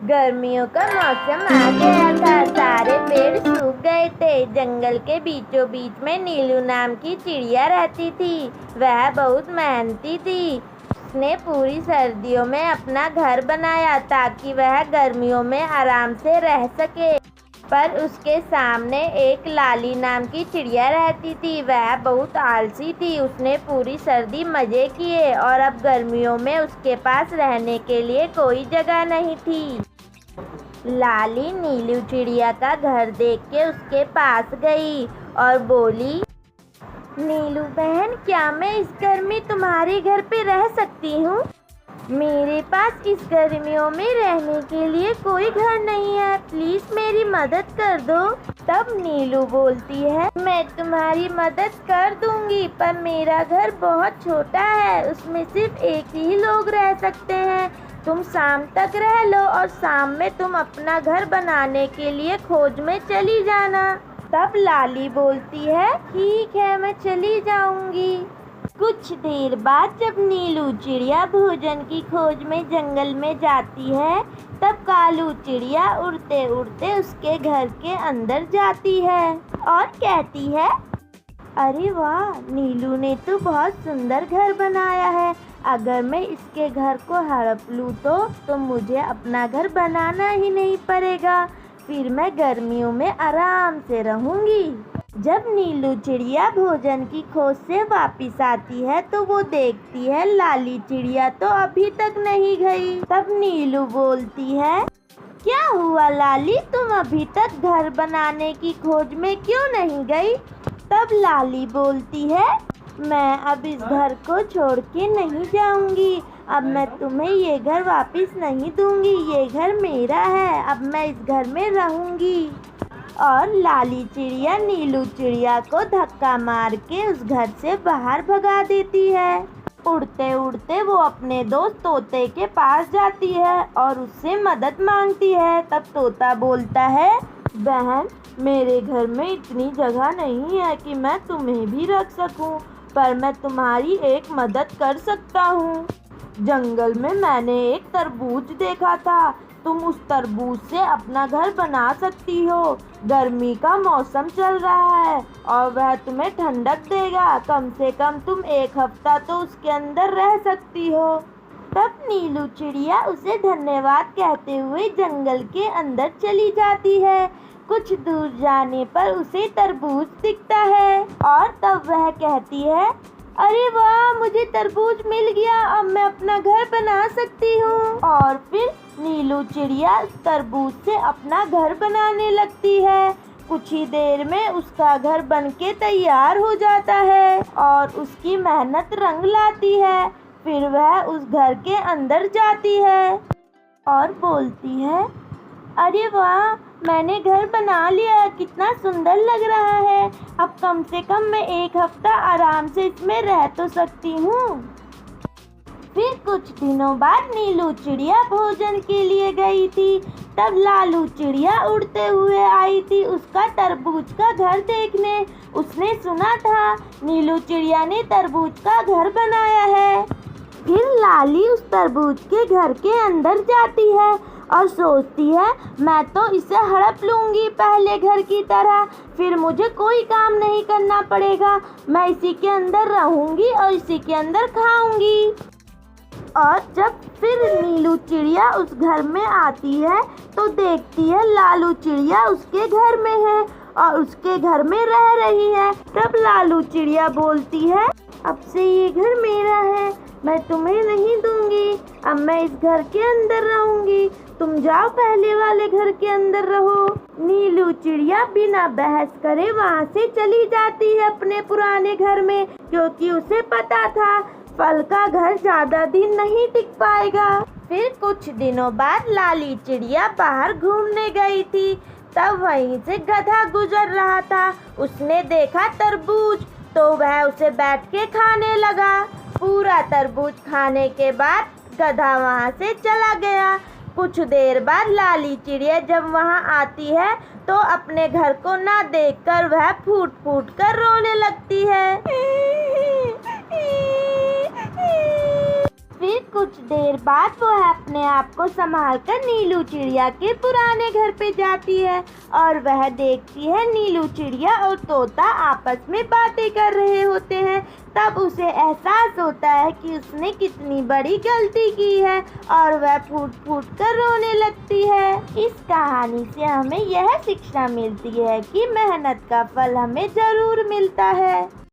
गर्मियों का मौसम आ गया था। सारे पेड़ सूख गए थे। जंगल के बीचों बीच में नीलू नाम की चिड़िया रहती थी। वह बहुत मेहनती थी। उसने पूरी सर्दियों में अपना घर बनाया ताकि वह गर्मियों में आराम से रह सके। पर उसके सामने एक लाली नाम की चिड़िया रहती थी। वह बहुत आलसी थी। उसने पूरी सर्दी मज़े किए और अब गर्मियों में उसके पास रहने के लिए कोई जगह नहीं थी। लाली नीलू चिड़िया का घर देख के उसके पास गई और बोली, नीलू बहन, क्या मैं इस घर में तुम्हारे घर पे रह सकती हूँ? मेरे पास इस गर्मियों में रहने के लिए कोई घर नहीं है। प्लीज मेरी मदद कर दो। तब नीलू बोलती है, मैं तुम्हारी मदद कर दूंगी, पर मेरा घर बहुत छोटा है। उसमें सिर्फ एक ही लोग रह सकते हैं। तुम शाम तक रह लो और शाम में तुम अपना घर बनाने के लिए खोज में चली जाना। तब लाली बोलती है, ठीक है, मैं चली जाऊंगी। कुछ देर बाद जब नीलू चिड़िया भोजन की खोज में जंगल में जाती है, तब कालू चिड़िया उड़ते उड़ते उसके घर के अंदर जाती है और कहती है, अरे वाह, नीलू ने तो बहुत सुंदर घर बनाया है। अगर मैं इसके घर को हड़प लूँ तो मुझे अपना घर बनाना ही नहीं पड़ेगा। फिर मैं गर्मियों में आराम से रहूँगी। जब नीलू चिड़िया भोजन की खोज से वापस आती है तो वो देखती है लाली चिड़िया तो अभी तक नहीं गई। तब नीलू बोलती है, क्या हुआ लाली, तुम अभी तक घर बनाने की खोज में क्यों नहीं गई? तब लाली बोलती है, मैं अब इस घर को छोड़ के नहीं जाऊंगी। अब मैं तुम्हें ये घर वापस नहीं दूंगी। ये घर मेरा है। अब मैं इस घर में रहूंगी। और लाली चिड़िया नीलू चिड़िया को धक्का मार के उस घर से बाहर भगा देती है। उड़ते उड़ते वो अपने दोस्त तोते के पास जाती है और उससे मदद मांगती है। तब तोता बोलता है, बहन, मेरे घर में इतनी जगह नहीं है कि मैं तुम्हें भी रख सकूं, पर मैं तुम्हारी एक मदद कर सकता हूँ। जंगल में मैंने एक तरबूज देखा था। तुम उस तरबूज से अपना घर बना सकती हो। गर्मी का मौसम चल रहा है और वह तुम्हें ठंडक देगा। कम से कम तुम एक हफ्ता तो उसके अंदर रह सकती हो। तब नीलू चिड़िया उसे धन्यवाद कहते हुए जंगल के अंदर चली जाती है। कुछ दूर जाने पर उसे तरबूज दिखता है और तब वह कहती है, अरे वाह, मुझे तरबूज मिल गया। अब मैं अपना घर बना सकती हूँ। और फिर नीलू चिड़िया तरबूज से अपना घर बनाने लगती है। कुछ ही देर में उसका घर बनके तैयार हो जाता है और उसकी मेहनत रंग लाती है। फिर वह उस घर के अंदर जाती है और बोलती है, अरे वाह, मैंने घर बना लिया। कितना सुंदर लग रहा है। अब कम से कम मैं एक हफ्ता आराम से इसमें रह तो सकती हूँ। फिर कुछ दिनों बाद नीलू चिड़िया भोजन के लिए गई थी। तब लालू चिड़िया उड़ते हुए आई थी उसका तरबूज का घर देखने। उसने सुना था नीलू चिड़िया ने तरबूज का घर बनाया है। फिर लाली उस तरबूज के घर के अंदर जाती है और सोचती है, मैं तो इसे हड़प लूँगी पहले घर की तरह। फिर मुझे कोई काम नहीं करना पड़ेगा। मैं इसी के अंदर रहूँगी और इसी के अंदर खाऊँगी। और जब फिर नीलू चिड़िया उस घर में आती है तो देखती है लालू चिड़िया उसके घर में है और उसके घर में रह रही है। तब लालू चिड़िया बोलती है, अब से ये घर मेरा है। मैं तुम्हें नहीं दूंगी। अब मैं इस घर के अंदर रहूंगी। तुम जाओ पहले वाले घर के अंदर रहो। नीलू चिड़िया बिना बहस करे वहाँ से चली जाती है अपने पुराने घर में, क्योंकि उसे पता था फल का घर ज्यादा दिन नहीं टिक पाएगा। फिर कुछ दिनों बाद लाली चिड़िया बाहर घूमने गई थी। तब वहीं से गधा गुजर रहा था। उसने देखा तरबूज तो वह उसे बैठ के खाने लगा। पूरा तरबूज खाने के बाद गधा वहाँ से चला गया। कुछ देर बाद लाली चिड़िया जब वहाँ आती है तो अपने घर को ना देखकर वह फूट फूट कर रोने लगती है। फिर कुछ देर बाद वो अपने आप को संभाल कर नीलू चिड़िया के पुराने घर पे जाती है और वह देखती है नीलू चिड़िया और तोता आपस में बातें कर रहे होते हैं। तब उसे एहसास होता है कि उसने कितनी बड़ी गलती की है और वह फूट फूट कर रोने लगती है। इस कहानी से हमें यह शिक्षा मिलती है कि मेहनत का फल हमें जरूर मिलता है।